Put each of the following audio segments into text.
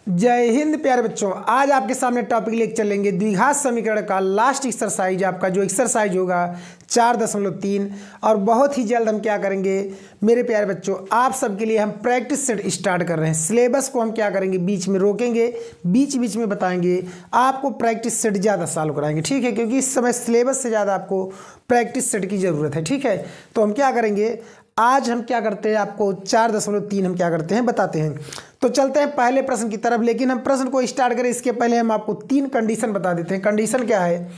जय हिंद प्यारे बच्चों। आज आपके सामने टॉपिक लेकर चलेंगे द्विघात समीकरण का लास्ट एक्सरसाइज। आपका जो एक्सरसाइज होगा 4.3 और बहुत ही जल्द हम क्या करेंगे मेरे प्यारे बच्चों, आप सबके लिए हम प्रैक्टिस सेट स्टार्ट कर रहे हैं। सिलेबस को हम क्या करेंगे, बीच में रोकेंगे, बीच बीच में बताएंगे, आपको प्रैक्टिस सेट ज़्यादा सॉल्व कराएंगे, ठीक है, क्योंकि इस समय सिलेबस से ज़्यादा आपको प्रैक्टिस सेट की ज़रूरत है, ठीक है। तो हम क्या करेंगे, आज हम क्या करते हैं, आपको 4.3 हम क्या करते हैं बताते हैं। तो चलते हैं पहले प्रश्न की तरफ, लेकिन हम प्रश्न को स्टार्ट करें इसके पहले हम आपको 3 कंडीशन बता देते हैं। कंडीशन क्या है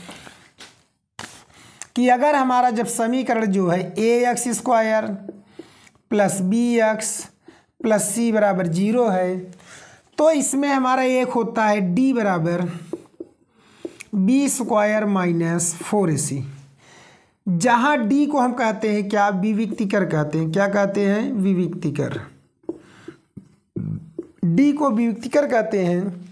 कि अगर हमारा जब समीकरण जो है ax² plus bx plus c बराबर 0 है, तो इसमें हमारा एक होता है d बराबर b² माइनस 4ac, जहाँ d को हम कहते हैं क्या, विविक्तिकर कहते हैं। क्या कहते हैं, विविक्तिकर। d को विविक्तिकर कहते हैं,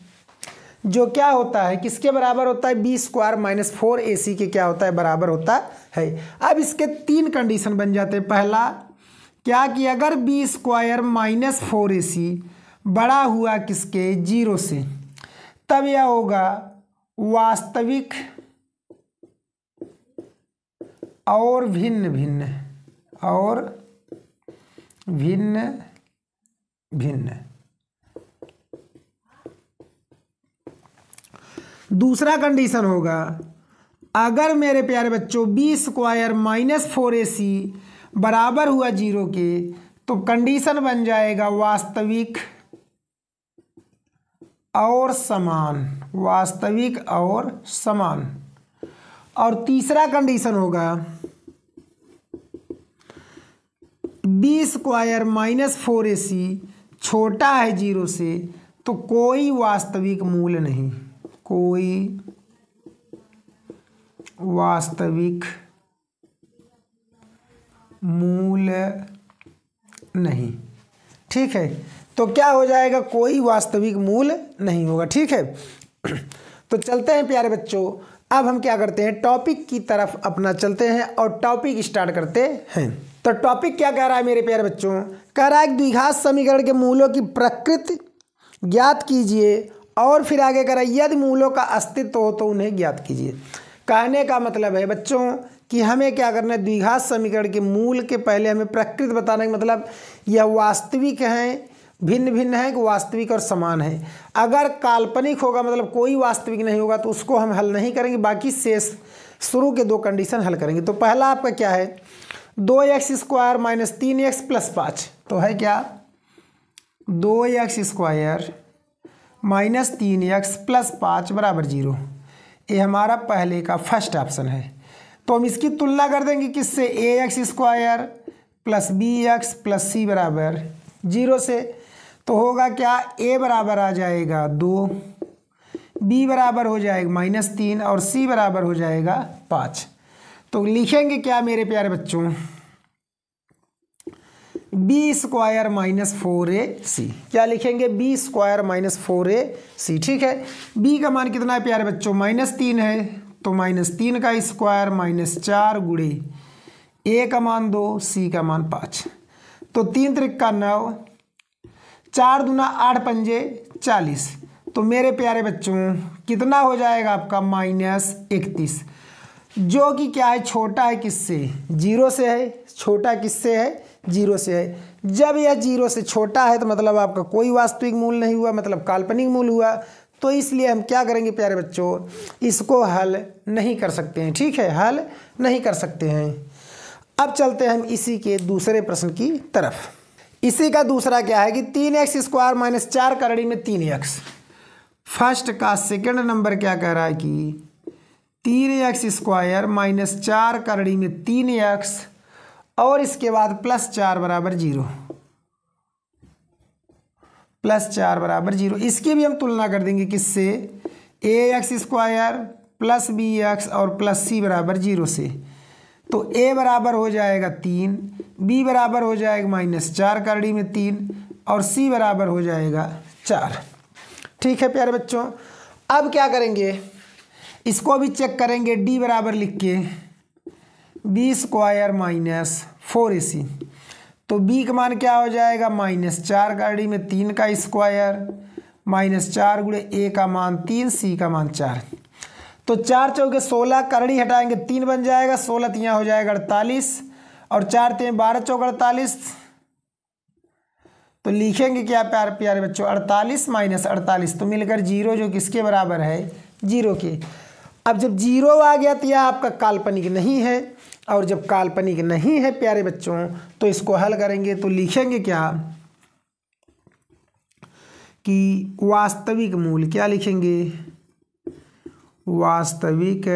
जो क्या होता है, किसके बराबर होता है, b² माइनस 4ac के क्या होता है, बराबर होता है। अब इसके 3 कंडीशन बन जाते हैं। पहला क्या कि अगर b² माइनस 4ac बड़ा हुआ किसके, 0 से, तब यह होगा वास्तविक और भिन्न भिन्न। दूसरा कंडीशन होगा, अगर मेरे प्यारे बच्चों b² माइनस 4ac बराबर हुआ 0 के, तो कंडीशन बन जाएगा वास्तविक और समान। और तीसरा कंडीशन होगा b² माइनस 4ac छोटा है 0 से, तो कोई वास्तविक मूल नहीं, ठीक है। तो क्या हो जाएगा, कोई वास्तविक मूल नहीं होगा, ठीक है। तो चलते हैं प्यारे बच्चों, अब हम क्या करते हैं, टॉपिक की तरफ अपना चलते हैं और टॉपिक स्टार्ट करते हैं। तो टॉपिक क्या कह रहा है मेरे प्यारे बच्चों, कह रहा है कि द्विघात समीकरण के मूलों की प्रकृति ज्ञात कीजिए, और फिर आगे कह रहा है यदि मूलों का अस्तित्व हो तो उन्हें ज्ञात कीजिए। कहने का मतलब है बच्चों कि हमें क्या करना है, द्विघात समीकरण के मूल के पहले हमें प्रकृति बताना है, मतलब यह वास्तविक हैं, भिन्न भिन्न है कि वास्तविक और समान है। अगर काल्पनिक होगा, मतलब कोई वास्तविक नहीं होगा, तो उसको हम हल नहीं करेंगे, बाकी शेष शुरू के 2 कंडीशन हल करेंगे। तो पहला आपका क्या है, 2x² माइनस 3x प्लस 5, तो है क्या 2x² माइनस 3x प्लस 5 बराबर 0। ये हमारा पहले का फर्स्ट ऑप्शन है। तो हम इसकी तुलना कर देंगे किससे, ax² plus bx plus c बराबर 0 से। तो होगा क्या, a बराबर आ जाएगा 2, b बराबर हो जाएगा माइनस 3 और c बराबर हो जाएगा 5। तो लिखेंगे क्या मेरे प्यारे बच्चों, b² माइनस 4ac। क्या लिखेंगे, b² माइनस 4ac, ठीक है। b का मान कितना है प्यारे बच्चों, -3 है, तो -3 का स्क्वायर माइनस 4 गुणे a का मान 2, c का मान 5। तो 3 त्रिक का 9, 4 दूना 8 पंजे 40। तो मेरे प्यारे बच्चों कितना हो जाएगा आपका, -31, जो कि क्या है, छोटा है किससे, 0 से है। छोटा किससे है, 0 से है। जब यह 0 से छोटा है तो मतलब आपका कोई वास्तविक मूल नहीं हुआ, मतलब काल्पनिक मूल हुआ। तो इसलिए हम क्या करेंगे प्यारे बच्चों, इसको हल नहीं कर सकते हैं, ठीक है, हल नहीं कर सकते हैं। अब चलते हैं हम इसी के दूसरे प्रश्न की तरफ। इसी का दूसरा क्या है कि 3x² माइनस 4 करड़ी में 3x। फर्स्ट का सेकंड नंबर क्या कह रहा है कि 3x² माइनस 4 करड़ी में 3x और इसके बाद प्लस 4 बराबर 0, प्लस 4 बराबर 0। इसकी भी हम तुलना कर देंगे किससे, ax² प्लस bx और प्लस c बराबर 0 से। तो a बराबर हो जाएगा 3, b बराबर हो जाएगा -4 करड़ी में 3 और c बराबर हो जाएगा 4, ठीक है प्यारे बच्चों। अब क्या करेंगे, इसको भी चेक करेंगे, d बराबर लिख के b² माइनस 4ac। तो b का मान क्या हो जाएगा, -4 का डी में 3 का स्क्वायर -4 गुणे a का मान 3 c का मान 4। तो 4 चौके 16, करड़ी हटाएंगे 3 बन जाएगा, 16 तियाँ हो जाएगा 48 और 4 तियाँ 12 चौक 48। तो लिखेंगे क्या प्यारे प्यारे बच्चों, 48 माइनस 48 तो मिलकर 0, जो किसके बराबर है, 0 के। अब जब 0 आ गया तो यह आपका काल्पनिक नहीं है, और जब काल्पनिक नहीं है प्यारे बच्चों तो इसको हल करेंगे तो लिखेंगे क्या कि वास्तविक मूल, क्या लिखेंगे, वास्तविक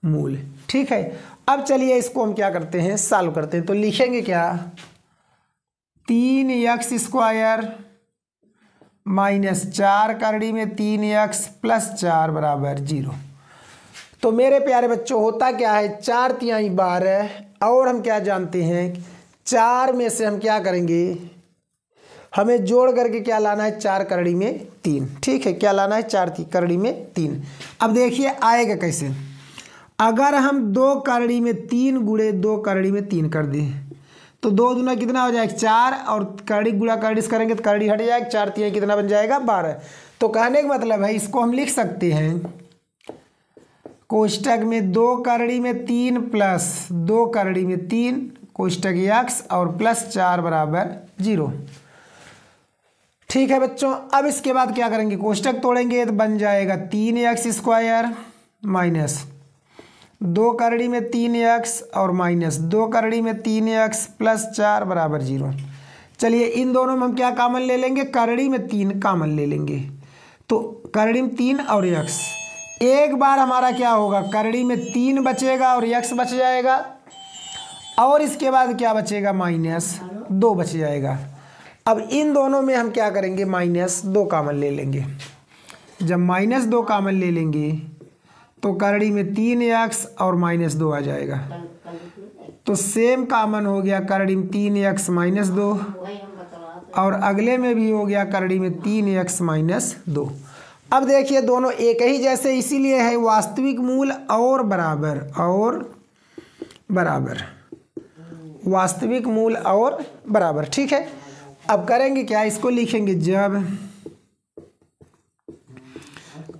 मूल। ठीक है, अब चलिए इसको हम क्या करते हैं, सॉल्व करते हैं। तो लिखेंगे क्या, 3x स्क्वायर -4 करड़ी में 3x + 4 बराबर 0। तो मेरे प्यारे बच्चों होता क्या है, 4 तिहाई 12 और हम क्या जानते हैं, 4 में से हम क्या करेंगे, हमें जोड़ करके क्या लाना है, 4 करड़ी में 3। ठीक है, क्या लाना है, 4 करड़ी में 3। अब देखिए आएगा कैसे, अगर हम 2 करड़ी में 3 गुणे 2 करड़ी में 3 कर दें तो 2 दूना कितना हो जाएगा, 4, और करड़ी गुणा करड़ी से करेंगे तो करड़ी हट जाएगा, 4 तिहाई कितना बन जाएगा, 12। तो कहने का मतलब है इसको हम लिख सकते हैं कोष्टक में 2 करड़ी में 3 प्लस 2 करड़ी में 3 कोष्टक x और +4 बराबर 0। ठीक है बच्चों, अब इसके बाद क्या करेंगे, कोष्टक तोड़ेंगे तो बन जाएगा 3x स्क्वायर माइनस 2 करड़ी में 3x और माइनस 2 करड़ी में 3x +4 बराबर 0। चलिए इन दोनों में हम क्या कॉमन ले लेंगे, करड़ी में 3 कॉमन ले लेंगे। तो करड़ी में 3 और x, एक बार हमारा क्या होगा, करड़ी में 3 बचेगा और x बच जाएगा, और इसके बाद क्या बचेगा, -2 बच जाएगा। अब इन दोनों में हम क्या करेंगे, -2 कॉमन ले लेंगे। जब -2 कॉमन ले लेंगे तो करड़ी में 3x और -2 आ जाएगा, तो सेम कॉमन हो गया, करड़ी में 3x -2 और अगले में भी हो गया करड़ी में 3x -2। अब देखिए दोनों एक ही जैसे, इसीलिए है वास्तविक मूल और बराबर, वास्तविक मूल और बराबर। ठीक है, अब करेंगे क्या, इसको लिखेंगे, जब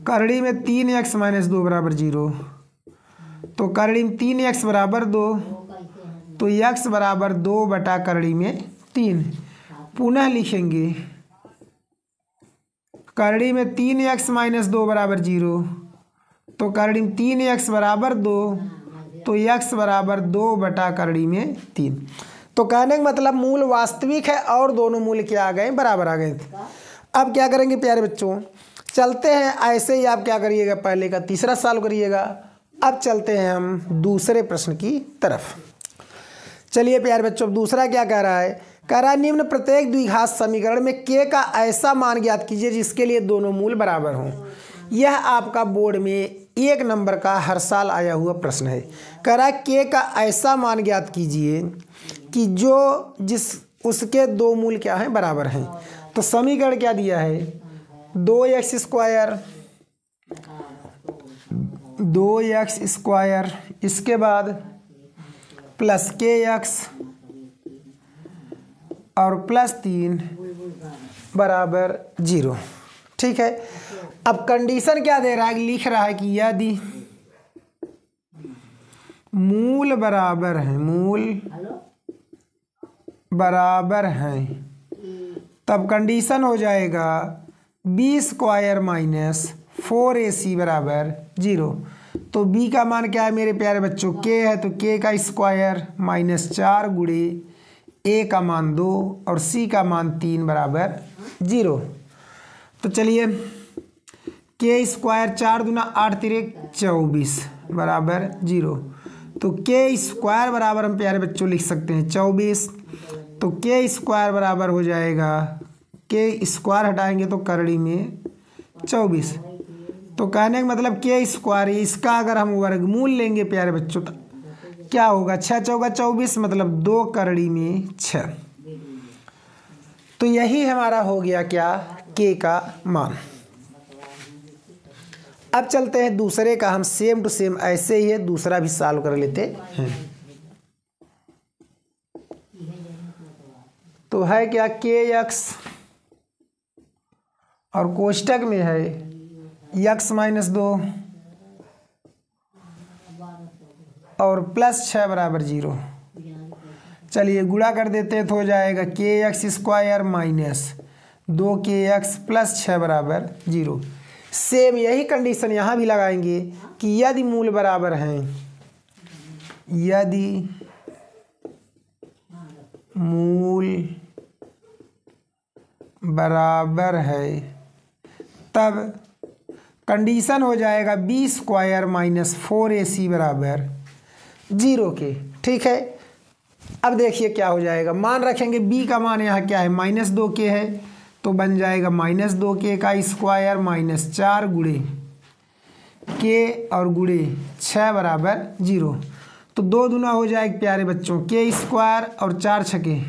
करड़ी में 3x -2 बराबर 0 तो करड़ी में 3x बराबर 2, तो x बराबर 2 बटा करड़ी में 3। पुनः लिखेंगे करड़ी में 3x -2 बराबर 0 तो करड़ी में 3x बराबर 2, तो x बराबर 2 बटा करड़ी में 3। तो कहने का मतलब मूल वास्तविक है और दोनों मूल क्या आ गए, बराबर आ गए। अब क्या करेंगे प्यारे बच्चों, चलते हैं ऐसे ही, आप क्या करिएगा, पहले का तीसरा सॉल्व करिएगा। अब चलते हैं हम दूसरे प्रश्न की तरफ। चलिए प्यारे बच्चों, दूसरा क्या कह रहा है, कह रहा है निम्न प्रत्येक द्विघात समीकरण में k का ऐसा मान ज्ञात कीजिए जिसके लिए दोनों मूल बराबर हों। यह आपका बोर्ड में 1 नंबर का हर साल आया हुआ प्रश्न है। कह रहा है k का ऐसा मान ज्ञात कीजिए कि उसके 2 मूल क्या हैं, बराबर हैं। तो समीकरण क्या दिया है, 2x स्क्वायर, इसके बाद प्लस kx और +3 बराबर 0। ठीक है, अब कंडीशन क्या दे रहा है, लिख रहा है कि यदि मूल बराबर हैं तब कंडीशन हो जाएगा b स्क्वायर -4ac बराबर 0। तो b का मान क्या है मेरे प्यारे बच्चों, k है, तो k का स्क्वायर -4 गुणे a का मान 2 और c का मान 3 बराबर 0। तो चलिए k स्क्वायर 4 दूना 8 तिरे 24 बराबर 0। तो k स्क्वायर बराबर हम प्यारे बच्चों लिख सकते हैं 24। तो k स्क्वायर बराबर हो जाएगा, k स्क्वायर हटाएंगे तो करड़ी में 24। तो कहने का मतलब k स्क्वायर, इसका अगर हम वर्गमूल लेंगे प्यारे बच्चों तो क्या होगा, 6 चौका 24 मतलब 2 करड़ी में 6। तो यही हमारा हो गया क्या, k का मान। अब चलते हैं दूसरे का, हम सेम टू सेम ऐसे ही है दूसरा भी सॉल्व कर लेते हैं। तो है क्या, kx और कोष्टक में है x माइनस 2 और प्लस 6 बराबर 0। चलिए गुणा कर देते हैं तो हो जाएगा kx² माइनस 2kx प्लस 6 बराबर 0। सेम यही कंडीशन यहाँ भी लगाएंगे कि यदि मूल बराबर हैं, यदि मूल बराबर है तब कंडीशन हो जाएगा b² माइनस 4ac बराबर 0 के। ठीक है, अब देखिए क्या हो जाएगा। मान रखेंगे b का मान यहाँ क्या है -2k है, तो बन जाएगा -2k का स्क्वायर माइनस 4 गुणे k और गुणे 6 बराबर 0। तो 2 दूना हो जाएगा प्यारे बच्चों k² और 4 छके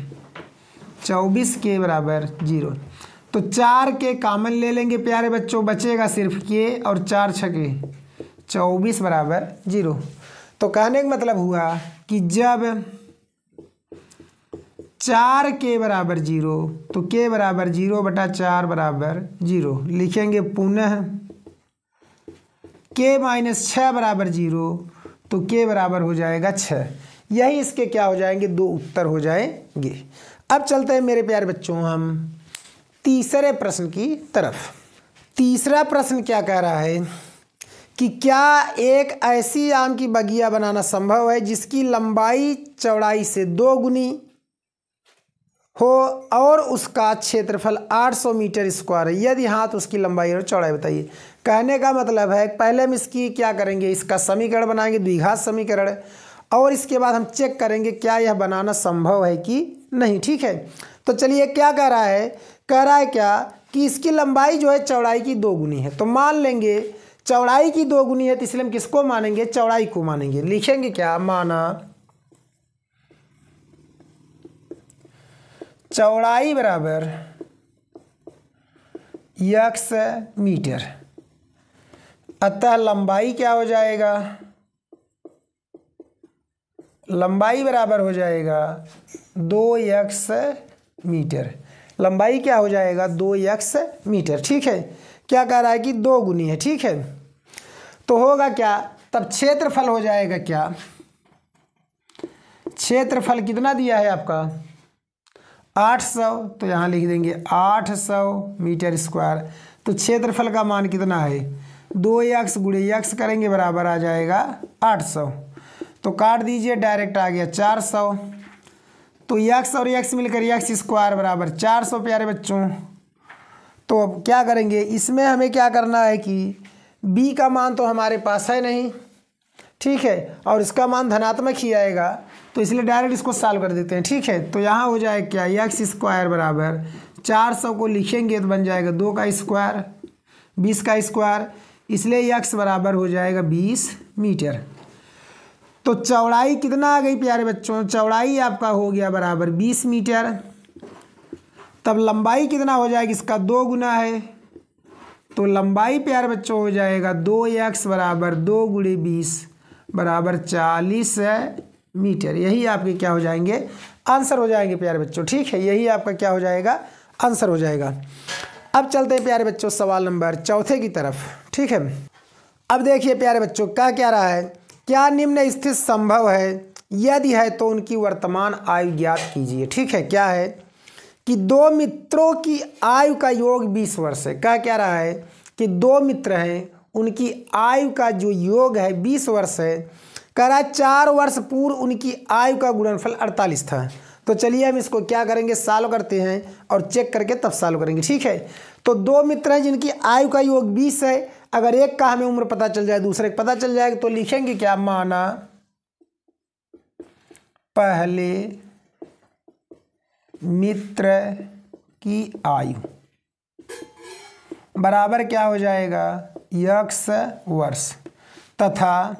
24k बराबर 0। तो 4k कॉमन ले लेंगे प्यारे बच्चों, बचेगा सिर्फ k और 4 छके 24 बराबर 0। तो कहने का मतलब हुआ कि जब 4k बराबर 0 तो k बराबर 0 बटा 4 बराबर 0 लिखेंगे। पुनः k माइनस 6 बराबर 0 तो k बराबर हो जाएगा 6। यही इसके क्या हो जाएंगे, 2 उत्तर हो जाएंगे। अब चलते हैं मेरे प्यारे बच्चों हम तीसरे प्रश्न की तरफ। तीसरा प्रश्न क्या कह रहा है कि क्या एक ऐसी आम की बगिया बनाना संभव है जिसकी लंबाई चौड़ाई से 2 गुनी हो और उसका क्षेत्रफल 800 मीटर स्क्वायर है। यदि हाँ तो उसकी लंबाई और चौड़ाई बताइए। कहने का मतलब है पहले हम इसकी क्या करेंगे, इसका समीकरण बनाएंगे, द्विघात समीकरण, और इसके बाद हम चेक करेंगे क्या यह बनाना संभव है कि नहीं। ठीक है, तो चलिए क्या कह रहा है, कह रहा है क्या कि इसकी लंबाई जो है चौड़ाई की 2 गुनी है। तो मान लेंगे चौड़ाई की 2 गुनी है, तो इसलिए हम किसको मानेंगे, चौड़ाई को मानेंगे। लिखेंगे क्या, माना चौड़ाई बराबर x मीटर, अतः लंबाई क्या हो जाएगा, लंबाई बराबर हो जाएगा 2x मीटर। लंबाई क्या हो जाएगा, 2x मीटर। ठीक है, क्या कह रहा है कि 2 गुनी है। ठीक है, तो होगा क्या, तब क्षेत्रफल हो जाएगा क्या, क्षेत्रफल कितना दिया है आपका 800, तो यहाँ लिख देंगे 800 मीटर स्क्वायर। तो क्षेत्रफल का मान कितना है, 2x गुणे x करेंगे बराबर आ जाएगा 800। तो काट दीजिए, डायरेक्ट आ गया 400। तो x और x मिलकर x² बराबर 400 प्यारे बच्चों। तो अब क्या करेंगे, इसमें हमें क्या करना है कि b का मान तो हमारे पास है नहीं, ठीक है, और इसका मान धनात्मक ही आएगा, तो इसलिए डायरेक्ट इसको सॉल्व कर देते हैं। ठीक है, तो यहाँ हो जाएगा क्या, x² बराबर 400 को लिखेंगे तो बन जाएगा 2 का स्क्वायर 20 का स्क्वायर, इसलिए x बराबर हो जाएगा 20 मीटर। तो चौड़ाई कितना आ गई प्यारे बच्चों, चौड़ाई आपका हो गया बराबर 20 मीटर। तब लंबाई कितना हो जाएगा, इसका 2 गुना है, तो लंबाई प्यारे बच्चों हो जाएगा 2x बराबर 2 गुणे 20 बराबर 40 मीटर। यही आपके क्या हो जाएंगे, आंसर हो जाएंगे प्यारे बच्चों। ठीक है, यही आपका क्या हो जाएगा, आंसर हो जाएगा। अब चलते हैं प्यारे बच्चों सवाल नंबर 4 की तरफ। ठीक है, अब देखिए प्यारे बच्चों क्या कह रहा है, क्या निम्न स्थिति संभव है, यदि है तो उनकी वर्तमान आयु ज्ञात कीजिए। ठीक है, क्या है कि 2 मित्रों की आयु का योग 20 वर्ष है। क्या कह रहा है कि 2 मित्र हैं, उनकी आयु का जो योग है 20 वर्ष है। कह रहा है 4 वर्ष पूर्व उनकी आयु का गुणनफल 48 था। तो चलिए हम इसको क्या करेंगे, सॉल्व करते हैं और चेक करके तब सॉल्व करेंगे। ठीक है, तो 2 मित्र हैं जिनकी आयु का योग 20 है। अगर एक का हमें उम्र पता चल जाए, दूसरे का पता चल जाएगा, तो लिखेंगे क्या, माना पहले मित्र की आयु बराबर क्या हो जाएगा, x वर्ष, तथा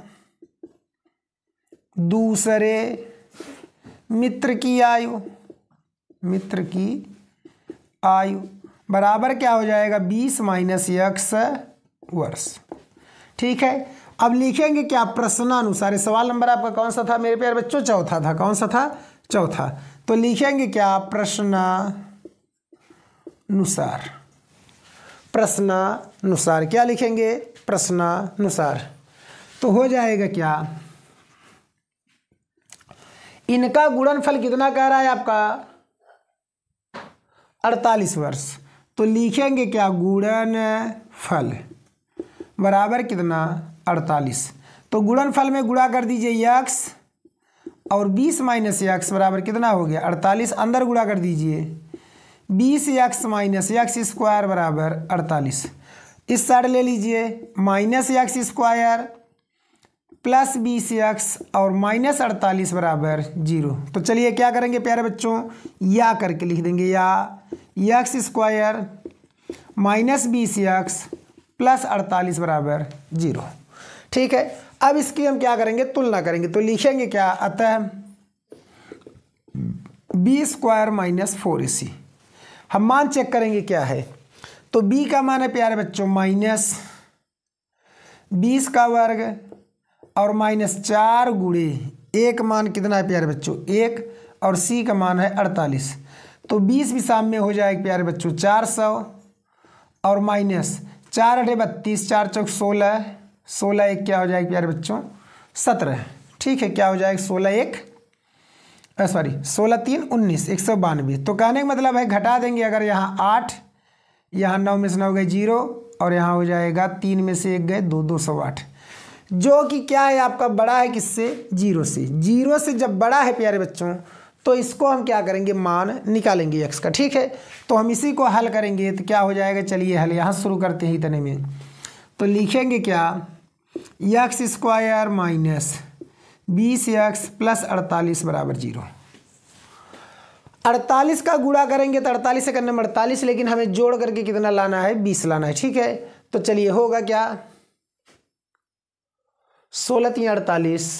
दूसरे मित्र की आयु बराबर क्या हो जाएगा, 20 माइनस x वर्ष। ठीक है, अब लिखेंगे क्या, प्रश्नानुसार। सवाल नंबर आपका कौन सा था मेरे प्यारे बच्चों, 4था था। कौन सा था, 4था। तो लिखेंगे क्या, प्रश्नानुसार प्रश्नानुसार। क्या लिखेंगे? प्रश्नानुसार। तो हो जाएगा क्या, इनका गुणनफल कितना कह रहा है आपका? 48 वर्ष। तो लिखेंगे क्या? गुणनफल बराबर कितना? 48। तो गुणनफल में गुणा कर दीजिए x और 20 माइनस एक्स बराबर कितना हो गया? 48। अंदर गुणा कर दीजिए 20x माइनस एक्स स्क्वायर बराबर 48। इस साइड ले लीजिए minus x square plus 20x और माइनस 48 बराबर 0। तो चलिए क्या करेंगे प्यारे बच्चों, या करके लिख देंगे, या x square minus 20x plus 48 बराबर 0। ठीक है, अब इसकी हम क्या करेंगे? तुलना करेंगे। तो लिखेंगे क्या? अतः बी स्क्वायर माइनस 4ac। हम मान चेक करेंगे क्या है। तो b का मान है प्यारे बच्चों माइनस 20 का वर्ग और माइनस 4 गुणे एक मान कितना है प्यारे बच्चों? 1 और c का मान है 48। तो 20 भी सामने हो जाएगा प्यारे बच्चों 400 और माइनस 4 अठे 32, 4 चौक 16, 16 एक क्या हो जाएगा प्यारे बच्चों? 17। ठीक है, क्या हो जाएगा? 16 3 19, 192। तो कहने का मतलब है घटा देंगे अगर यहाँ 8, यहाँ 9 में से 9 गए 0 और यहाँ हो जाएगा 3 में से 1 गए 2, 208, जो कि क्या है आपका? बड़ा है किससे? 0 से। 0 से जब बड़ा है प्यारे बच्चों तो इसको हम क्या करेंगे? मान निकालेंगे x का। ठीक है, तो हम इसी को हल करेंगे तो क्या हो जाएगा? चलिए हल यहाँ शुरू करते हैं इतने में। तो लिखेंगे क्या? X square minus 20x plus 48 बराबर 0। 48 का गुणा करेंगे तो 48 से करने में 48, लेकिन हमें जोड़ करके कितना लाना है? 20 लाना है। ठीक है, तो चलिए होगा क्या? 16 3 48,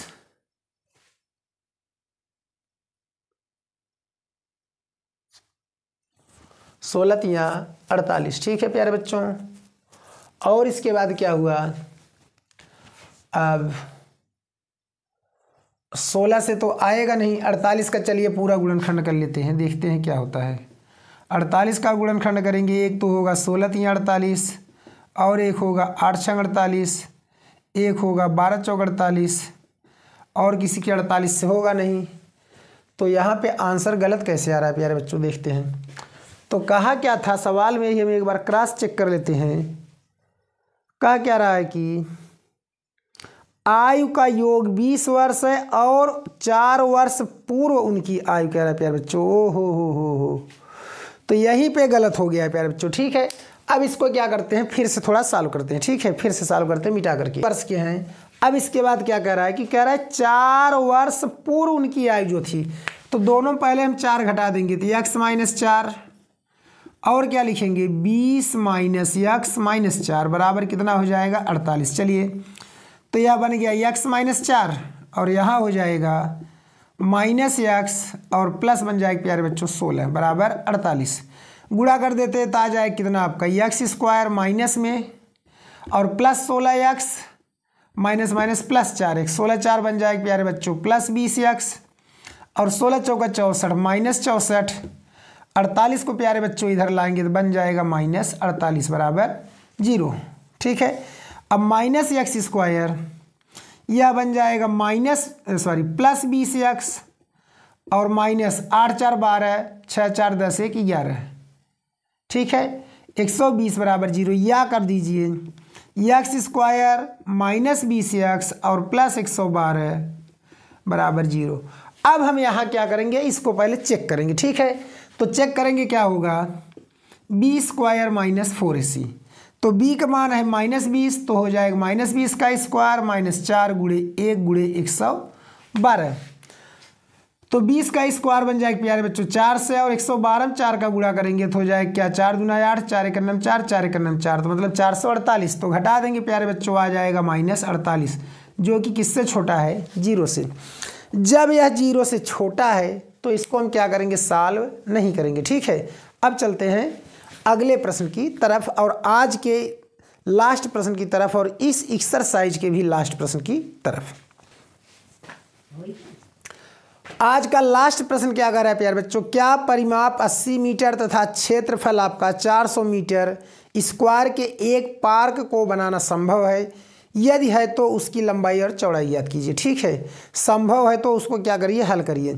16 3 48। ठीक है प्यारे बच्चों, और इसके बाद क्या हुआ? अब 16 से तो आएगा नहीं, 48 का चलिए पूरा गुणनखंड कर लेते हैं, देखते हैं क्या होता है। 48 का गुणनखंड करेंगे, एक तो होगा 16 3 48 और एक होगा 8 6 48, एक होगा 12 चौक 48 और किसी के 48 से होगा नहीं। तो यहाँ पे आंसर गलत कैसे आ रहा है प्यारे बच्चों, देखते हैं। तो कहा क्या था सवाल में ही, हम एक बार क्रॉस चेक कर लेते हैं। कहा क्या रहा है कि आयु का योग 20 वर्ष है और 4 वर्ष पूर्व उनकी आयु कह रहा है प्यारे बच्चों। ओ हो, तो यहीं पे गलत हो गया है प्यारे बच्चों। ठीक है, अब इसको क्या करते हैं? फिर से थोड़ा सॉल्व करते हैं। ठीक है, फिर से सॉल्व करते हैं मिटा करके। वर्ष के हैं। अब इसके बाद क्या कह रहा है कि कह रहा है 4 वर्ष पूर्व उनकी आयु जो थी, तो दोनों पहले हम 4 घटा देंगे तो x माइनस 4 और क्या लिखेंगे? 20 माइनस x माइनस 4 बराबर कितना हो जाएगा? 48। चलिए, तो यह बन गया x माइनस 4 और यहाँ हो जाएगा माइनस x और प्लस बन जाएगा प्यारे बच्चों 16 बराबर 48। गुणा कर देते तो आ जाए कितना आपका? एक्स स्क्वायर माइनस में और plus 16x minus minus plus 4x, 16 4 बन जाएगा प्यारे बच्चों प्लस 20x और 16 चौका 64 माइनस 64। 48 को प्यारे बच्चों इधर लाएंगे तो बन जाएगा माइनस 48 बराबर 0। ठीक है, अब माइनस एक्स स्क्वायर यह बन जाएगा प्लस 20x और माइनस 8 4 12, 6 4 10 1 11। ठीक है, 120 बराबर 0। या कर दीजिए एक्स स्क्वायर माइनस 20x और प्लस 112 बराबर 0। अब हम यहाँ क्या करेंगे? इसको पहले चेक करेंगे। ठीक है, तो चेक करेंगे क्या होगा? B square minus 4ac। तो b का मान है माइनस 20, तो हो जाएगा माइनस 20 का स्क्वायर माइनस 4 गुणे 1 गुणे 112। तो 20 का स्क्वायर बन जाएगा प्यारे बच्चों 4 से और 112 में 4 का गुणा करेंगे तो हो जाएगा क्या? 4 दूना 8, 4 एक नम 4, 4 एक नम 4, तो मतलब 448। तो घटा देंगे प्यारे बच्चों, आ जाएगा माइनस 48, जो कि किससे छोटा है? 0 से। जब यह 0 से छोटा है तो इसको हम क्या करेंगे? सॉल्व नहीं करेंगे। ठीक है, अब चलते हैं अगले प्रश्न की तरफ और आज के लास्ट प्रश्न की तरफ और इस एक्सरसाइज के भी लास्ट प्रश्न की तरफ। आज का लास्ट प्रश्न क्या कर रहा है प्यारे बच्चों, क्या परिमाप 80 मीटर तथा क्षेत्रफल आपका 400 मीटर स्क्वायर के एक पार्क को बनाना संभव है? यदि है तो उसकी लंबाई और चौड़ाई याद कीजिए। ठीक है, संभव है तो उसको क्या करिए, हल करिए।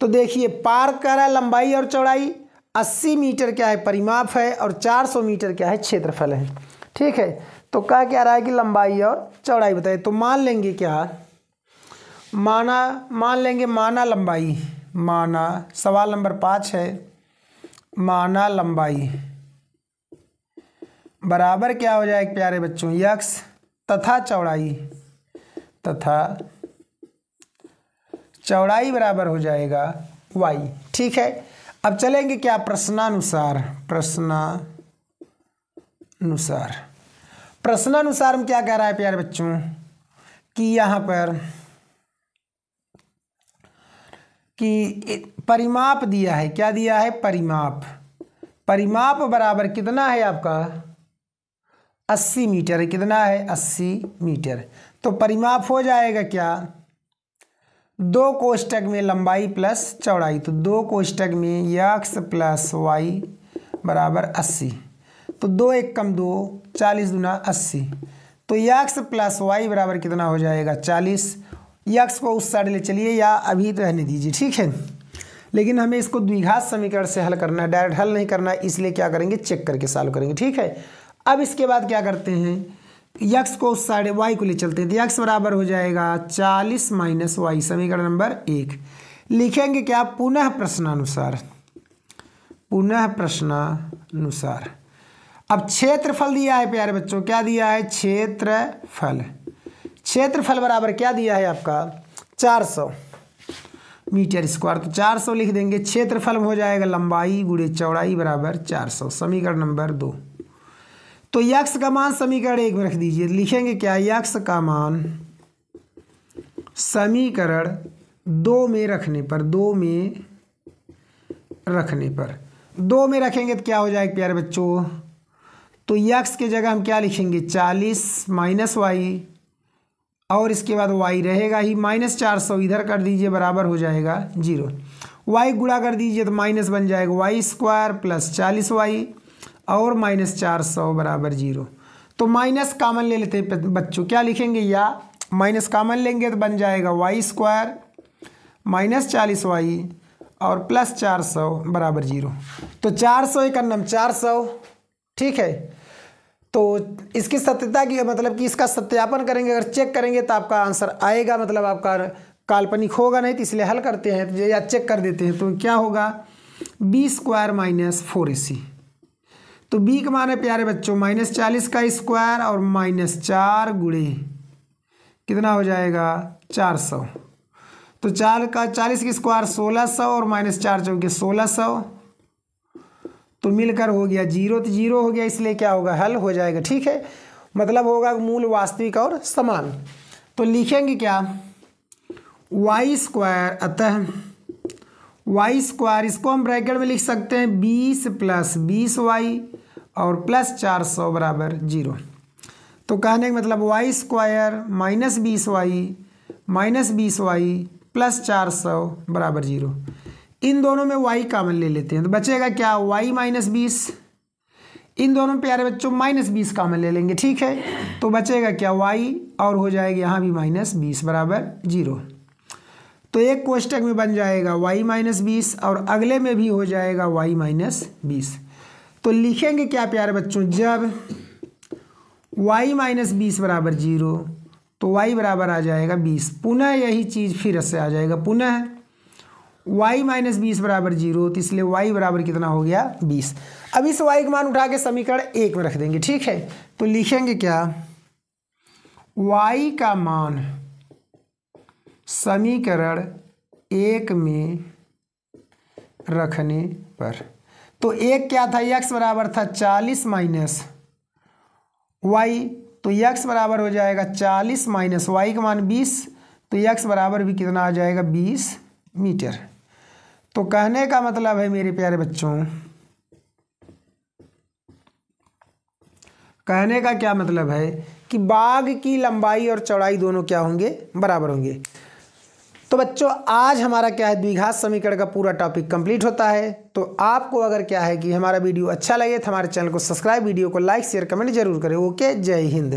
तो देखिए पार्क का है लंबाई और चौड़ाई, 80 मीटर क्या है परिमाप है और 400 मीटर क्या है क्षेत्रफल है। ठीक है, तो क्या रहा है कि लंबाई और चौड़ाई बताइए। तो मान लेंगे क्या, माना लंबाई, माना सवाल नंबर 5 है, माना लंबाई बराबर क्या हो जाएगा प्यारे बच्चों, यक्स तथा चौड़ाई बराबर हो जाएगा वाई। ठीक है, अब चलेंगे क्या प्रश्नानुसार हम क्या कह रहा है प्यारे बच्चों कि यहाँ पर कि परिमाप दिया है, क्या दिया है परिमाप बराबर कितना है आपका 80 मीटर है। कितना है 80 मीटर। तो परिमाप हो जाएगा क्या, 2 कोष्टक में लंबाई प्लस चौड़ाई, तो 2 कोष्टक में यक्स प्लस वाई बराबर 80। तो 2 एक कम 2, 40 दूना 80। तो यक्स प्लस वाई बराबर कितना हो जाएगा 40। यक्स को उस साइड ले चलिए या अभी रहने दीजिए। ठीक है, लेकिन हमें इसको द्विघात समीकरण से हल करना है, डायरेक्ट हल नहीं करना है, इसलिए क्या करेंगे चेक करके सॉल्व करेंगे। ठीक है, अब इसके बाद क्या करते हैं, यक्स को उस साइड वाई को ले चलते हैं। तो यक्स बराबर हो जाएगा 40 माइनस वाई, समीकरण नंबर 1 लिखेंगे क्या पुनः प्रश्नानुसार। अब क्षेत्रफल दिया है प्यारे बच्चों, क्या दिया है क्षेत्रफल बराबर क्या दिया है आपका 400 मीटर स्क्वायर। तो 400 लिख देंगे, क्षेत्रफल में हो जाएगा लंबाई गुणे चौड़ाई बराबर 400, समीकरण नंबर 2। तो यक्स का मान समीकरण 1 में रख दीजिए, लिखेंगे क्या यक्स का मान समीकरण 2 में रखने पर 2 में रखेंगे तो क्या हो जाएगा प्यारे बच्चों, तो यक्स के जगह हम क्या लिखेंगे 40 माइनस वाई, और इसके बाद y रहेगा ही माइनस 400 इधर कर दीजिए बराबर हो जाएगा 0। y गुणा कर दीजिए तो माइनस बन जाएगा वाई स्क्वायर प्लस 40y और माइनस 400 बराबर 0। तो माइनस कॉमन ले लेते हैं बच्चों, क्या लिखेंगे या माइनस कॉमन लेंगे तो बन जाएगा वाई स्क्वायर माइनस 40y और प्लस 400 बराबर 0। तो 400 एक अन्नम 400। ठीक है, तो इसकी सत्यता की मतलब कि इसका सत्यापन करेंगे, अगर चेक करेंगे तो आपका आंसर आएगा, मतलब आपका काल्पनिक होगा नहीं, तो इसलिए हल करते हैं या चेक कर देते हैं। तो क्या होगा बी स्क्वायर माइनस 4ac। तो बी का मान है प्यारे बच्चों माइनस 40 का स्क्वायर और माइनस 4 गुणे कितना हो जाएगा 400। तो 40 की स्क्वायर 1600 और माइनस 4 चौके 1600, तो मिलकर हो गया 0। तो 0 हो गया, इसलिए क्या होगा हल हो जाएगा। ठीक है, मतलब होगा मूल वास्तविक और समान। तो लिखेंगे क्या वाई स्क्वायर, अतः वाई स्क्वायर इसको हम ब्रैकेट में लिख सकते हैं 20 प्लस 20y और प्लस 400 बराबर 0। तो कहने का मतलब Y square minus 20y plus 400 बराबर 0। इन दोनों में y कॉमन ले लेते हैं तो बचेगा क्या y माइनस 20। इन दोनों प्यारे बच्चों माइनस 20 कॉमन ले लेंगे। ठीक है, तो बचेगा क्या y और हो जाएगा यहाँ भी माइनस 20 बराबर 0। तो एक कोष्टक में बन जाएगा y माइनस 20 और अगले में भी हो जाएगा y माइनस 20। तो लिखेंगे क्या प्यारे बच्चों, जब y माइनस 20 बराबर 0 तो y बराबर आ जाएगा 20। पुनः यही चीज़ फिर से आ जाएगा, पुनः y माइनस 20 बराबर 0, तो इसलिए y बराबर कितना हो गया 20। अब इस y का मान उठा के समीकरण 1 में रख देंगे। ठीक है, तो लिखेंगे क्या y का मान समीकरण 1 में रखने पर, तो एक क्या था x बराबर था 40 माइनस y, तो x बराबर हो जाएगा 40 माइनस y का मान 20, तो x बराबर भी कितना आ जाएगा 20 मीटर। तो कहने का मतलब है मेरे प्यारे बच्चों, कहने का क्या मतलब है कि बाग की लंबाई और चौड़ाई दोनों क्या होंगे बराबर होंगे। तो बच्चों आज हमारा क्या है, द्विघात समीकरण का पूरा टॉपिक कंप्लीट होता है। तो आपको अगर क्या है कि हमारा वीडियो अच्छा लगे तो हमारे चैनल को सब्सक्राइब, वीडियो को लाइक शेयर कमेंट जरूर करें। ओके, जय हिंद।